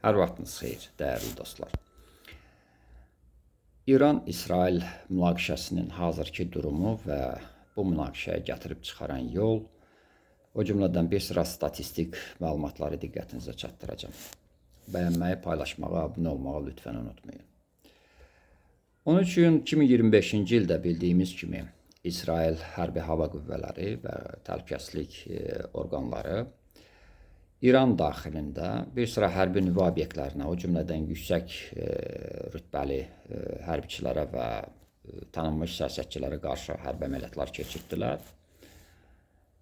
Hər vaxtınız xeyir, dəyərli dostlar. İran-İsrail münaqişəsinin hazırki durumu və bu münaqişəyə gətirib çıxaran yol, o cümlədən bir sıra statistik məlumatları diqqətinizə çatdıracağım. Bəyənməyi, paylaşmağı, abunə olmağı lütfən unutmayın. Onun üçün 2025-ci ildə bildiyimiz kimi İsrail Hərbi Hava Qüvvələri və Təhlükəsizlik orqanları İran daxilində bir sıra hərbi nüvə obyektlərinə, o cümlədən yüksək rütbəli hərbiçilərə və tanınmış siyasətçilərə qarşı hərbi əməliyyatlar keçirdilər.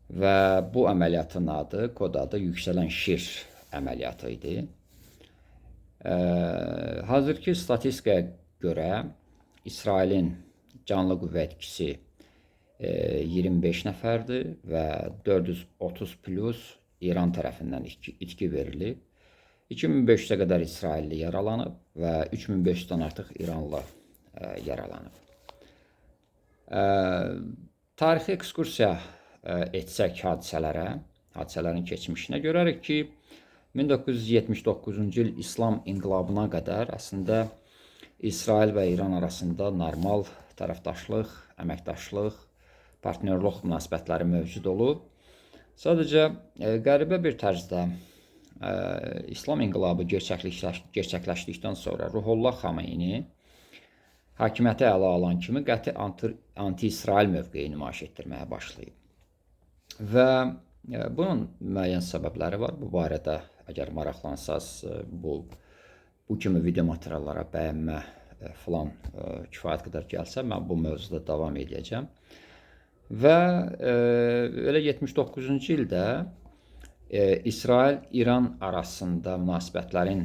Və bu əməliyyatın adı, kod adı Yüksələn Şir əməliyyatı idi. Hazırki statistikaya görə İsrailin canlı qüvvə etkisi 25 nəfərdir və 430 plus İran tərəfindən itki verilib. 2500-ə qədər İsrailli yaralanıb və 3500-dən artıq İranlı yaralanıb. Tarixi ekskursiya etsək hadisələrin keçmişinə görərik ki, 1979-cu il İslam inqilabına qədər əslində İsrail və İran arasında normal tərəfdaşlıq, əməkdaşlıq, partnyorluq münasibətləri mövcud olub. Sadəcə qəribə bir tərzdə İslam inqilabı gerçəkləşdikdən sonra Ruhollah Xameyni hakimiyyəti ələ alan kimi qəti anti-İsrail mövqeyi nümayiş etdirməyə başlayıb. Və bunun müəyyən səbəbləri var. Bu barədə əgər maraqlansaz bu kimi video materiallara bəyənmə filan kifayət qədər gəlsə, mən bu mövzuda davam edəcəm. Və elə 79-cu ildə İsrail-İran arasında münasibətlərin,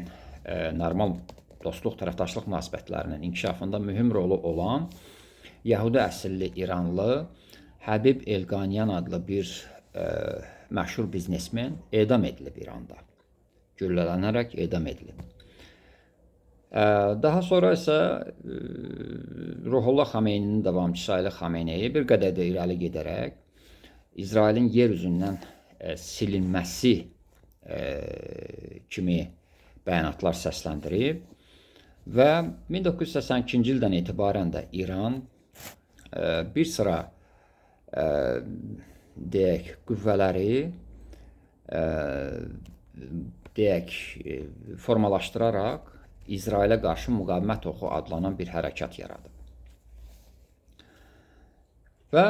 normal dostluq, tərəfdaşlıq münasibətlərinin inkişafında mühüm rolu olan Yəhudi əsilli İranlı Həbib Elqaniyan adlı bir məşhur biznesmen edam edilib İranda. Güllələnərək edam edilib. Daha sonra isə Ruhollah Xameyninin davamçısı Ali Xameyneyi bir qədər də irəli gedərək İsrailin yer üzündən silinməsi kimi bəyanatlar səsləndirib və 1982-ci ildən etibarən də İran bir sıra deyək qüvvələri formalaşdıraraq İsrailə qarşı müqavimət oxu adlanan bir hərəkat yaradıb. Və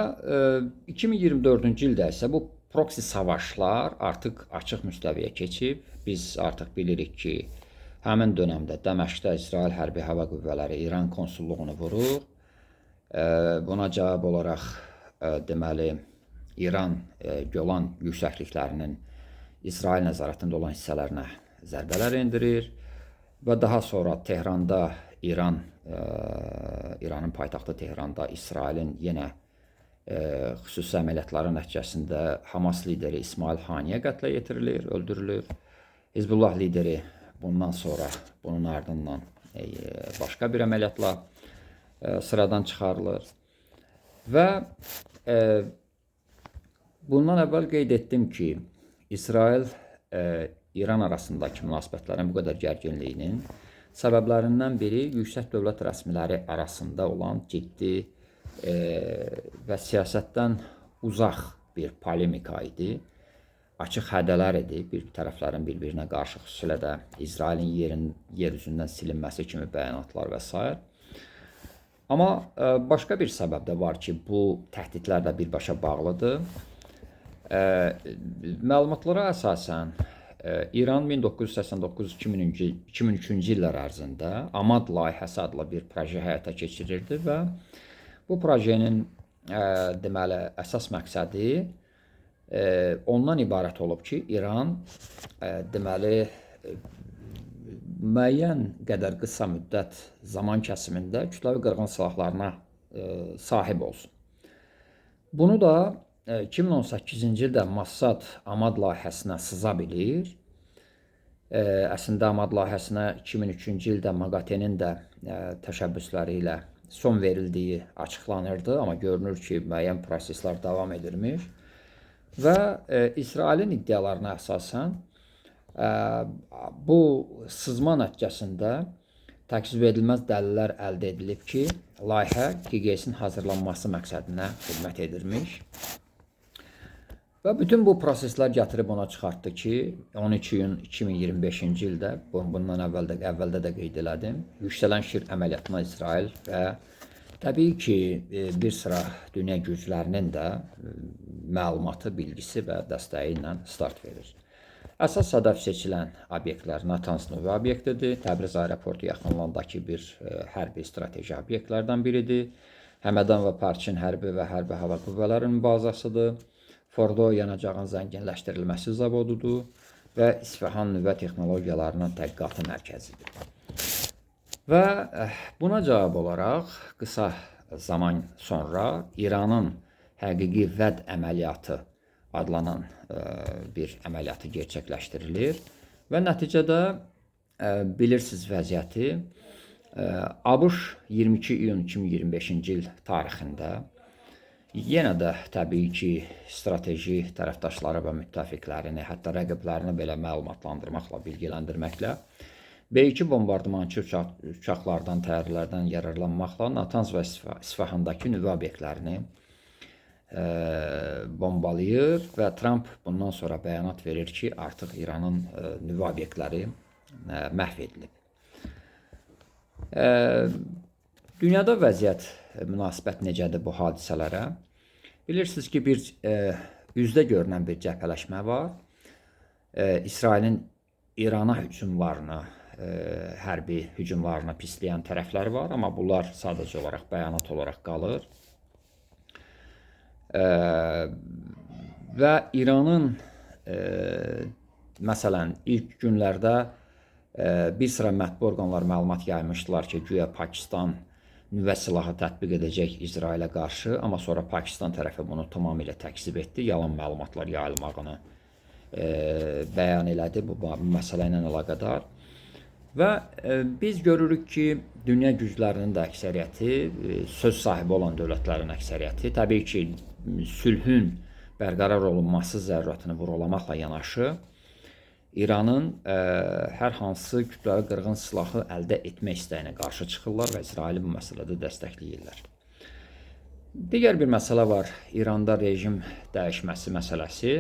2024-cü ildə isə bu proksi savaşlar artıq açıq müstəviyə keçib. Biz artıq bilirik ki, həmin dönəmdə Dəməşqdə İsrail Hərbi Hava Qüvvələri İran konsulluğunu vurur. Buna cavab olaraq deməli İran Golan yüksəkliklərinin İsrail nəzarətində olan hissələrinə zərbələr endirir. Və daha sonra Tehranda İranın paytaxtı Tehranda İsrailin yenə xüsusi əməliyyatların nəticəsində Hamas lideri İsmail Haniyə qətlə yetirilir, öldürülür. Hizbullah lideri bundan sonra, bunun ardından başqa bir əməliyyatla sıradan çıxarılır. Və bundan əvvəl qeyd etdim ki, İsrail İran arasındakı münasibətlərin bu qədər gərginliyinin səbəblərindən biri yüksək dövlət rəsmiləri arasında olan ciddi və siyasətdən uzaq bir polemika idi. Açıq hədələr idi, bir tərəflərin bir-birinə qarşı, xüsusilə də İsrailin yer üzündən silinməsi kimi bəyanatlar və s. Amma başqa bir səbəb də var ki, bu təhdidlər də birbaşa bağlıdır. Məlumatlara əsasən İran 1989-2003-cü illər ərzində AMAD layihəsi adlı bir proje həyata keçirirdi və bu projenin deməli əsas məqsədi ondan ibarət olub ki, İran deməli müəyyən qədər qısa müddət zaman kəsimində kütləvi qırğın silahlarına sahib olsun. Bunu da 2018-ci ildə Mossad AMAD layihəsinə sıza bilir. Əslində AMAD layihəsinə 2003-cü ildə MAGATE-nin də təşəbbüsləri ilə son verildiyi açıqlanırdı, amma görünür ki, müəyyən proseslər davam edilmiş. Və İsrailin iddialarına əsasən bu sızma nəticəsində təkzib edilməz dəlillər əldə edilib ki, layihə QGS-in hazırlanması məqsədinə xidmət edirmiş. Və bütün bu proseslər gətirib ona çıxartdı ki, 13 iyun 2025-ci ildə, bundan əvvəldə də qeyd elədim, yüksələn şir əməliyyatına İsrail və təbii ki, bir sıra dünya güclərinin də məlumatı, bilgisi və dəstəyi ilə start verir. Əsas hədəf seçilən obyektlər Natanz nüvə obyektidir. Təbriz aeroportu yaxınlığındakı bir hərbi strateji obyektlərdən biridir. Həmədan və Parçin hərbi və hərbi hava qüvvələrinin bazasıdır. Fordo yanacağın zənginləşdirilməsi zavodudur və İsfahan nüvə texnologiyalarının tədqiqatı mərkəzidir. Və buna cavab olaraq qısa zaman sonra İranın həqiqi vəd əməliyyatı adlanan bir əməliyyatı gerçəkləşdirilir və nəticədə bilirsiniz vəziyyəti ABŞ 22 iyun 2025-ci il tarixində yenə də təbii ki, strateji tərəfdaşları və müttəfiqlərini, hətta rəqiblərini belə məlumatlandırmaqla, bilgiləndirməklə B-2 bombardımançı uçaqlardan, təyyarələrdən yararlanmaqla Natanz və İsfahandakı nüvə obyektlərini bombalayır və Trump bundan sonra bəyanat verir ki, artıq İranın nüvə obyektləri məhv edilib. Dünyada vəziyyət, münasibət necədir bu hadisələrə? Bilirsiniz ki, bir üzdə görünən bir cəbhələşmə var. İsrailin İrana hücumlarını, hərbi hücumlarını pisləyən tərəfləri var, amma bunlar sadəcə olaraq bəyanat olaraq qalır. Və İranın məsələn ilk günlərdə bir sıra mətbu orqanlar məlumat yaymışdılar ki, güya Pakistan nüvə silahı tətbiq edəcək İsrailə qarşı, amma sonra Pakistan tərəfi bunu tamamilə təkzib etdi, yalan məlumatlar yayılmağını bəyan elədi bu məsələ ilə əlaqədar. Və biz görürük ki, dünya güclərinin də əksəriyyəti, söz sahibi olan dövlətlərin əksəriyyəti, təbii ki, sülhün bərqərar olunması zərurətini vurğulamaqla yanaşı, İranın hər hansı kütləvi qırğın silahı əldə etmək istəyinə qarşı çıxırlar və İsraili bu məsələdə dəstəkləyirlər. Digər bir məsələ var, İranda rejim dəyişməsi məsələsi.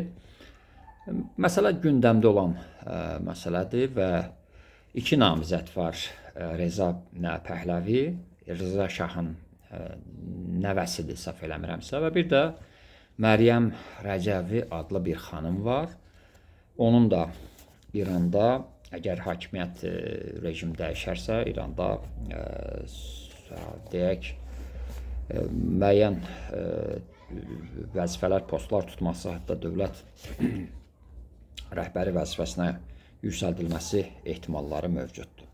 Məsələ gündəmdə olan məsələdir və iki namizəd var, Reza Pəhləvi, Rza Şahın nəvəsidir, səhv eləmirəmsə, və bir də Məryəm Rəcəvi adlı bir xanım var. Onun da İranda, əgər hakimiyyət rejim dəyişərsə, İranda deyək, müəyyən vəzifələr, postlar tutması, hətta dövlət rəhbəri vəzifəsinə yüksəldilməsi ehtimalları mövcuddur.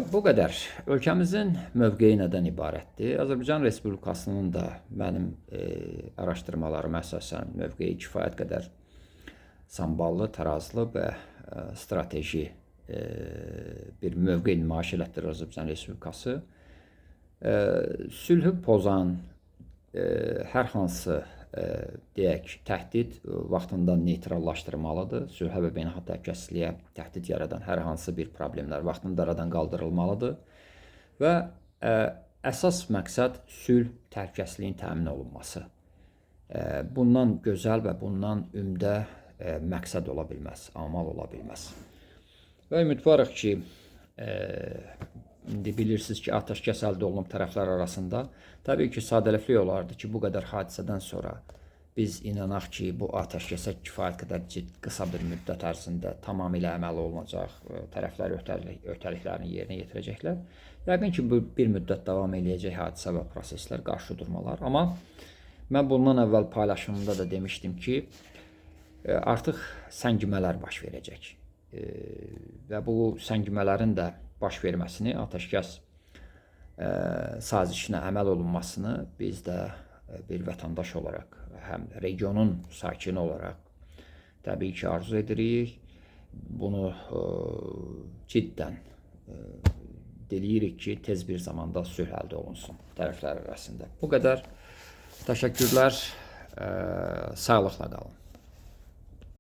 Bu qədər. Ölkəmizin mövqeyi nədən ibarətdir? Azərbaycan Respublikasının da mənim araşdırmalarıma əsasən mövqeyi kifayət qədər samballı, tarazlı və strateji bir mövqe nümayiş elətdirir Azərbaycan Respublikası. Sülhü pozan hər hansı deyək, təhdid vaxtında neytrallaşdırılmalıdır. Sülhə və beynəlxalq təhlükəsizliyə təhdid yaradan hər hansı bir problemlər vaxtında aradan qaldırılmalıdır və əsas məqsəd sülh təhlükəsizliyin təmin olunması. Bundan gözəl və bundan ümdə məqsəd ola bilməz, amal ola bilməz. Və ümidvarıq ki, indi bilirsiniz ki, atəşkəs əldə olunub tərəflər arasında. Təbii ki, sadəlövhlük olardı ki, bu qədər hadisədən sonra biz inanaq ki, bu atəşkəsə kifayət qədər qısa bir müddət ərzində tamamilə əməl olunacaq, tərəflər öhdəliklərini yerinə yetirəcəklər. Yəqin ki, bu bir müddət davam eləyəcək hadisə və proseslər, qarşı durmalar. Amma mən bundan əvvəl paylaşımımda da demişdim ki, artıq səngimələr baş verəcək və bu səngimələrin də baş verməsini, atəşkəs sazişinə əməl olunmasını biz də bir vətəndaş olaraq, həm regionun sakini olaraq təbii ki, arzu edirik. Bunu ciddən diləyirik ki, tez bir zamanda sülh əldə olunsun tərəflər arasında. Bu qədər. Təşəkkürlər. Sağlıqla qalın.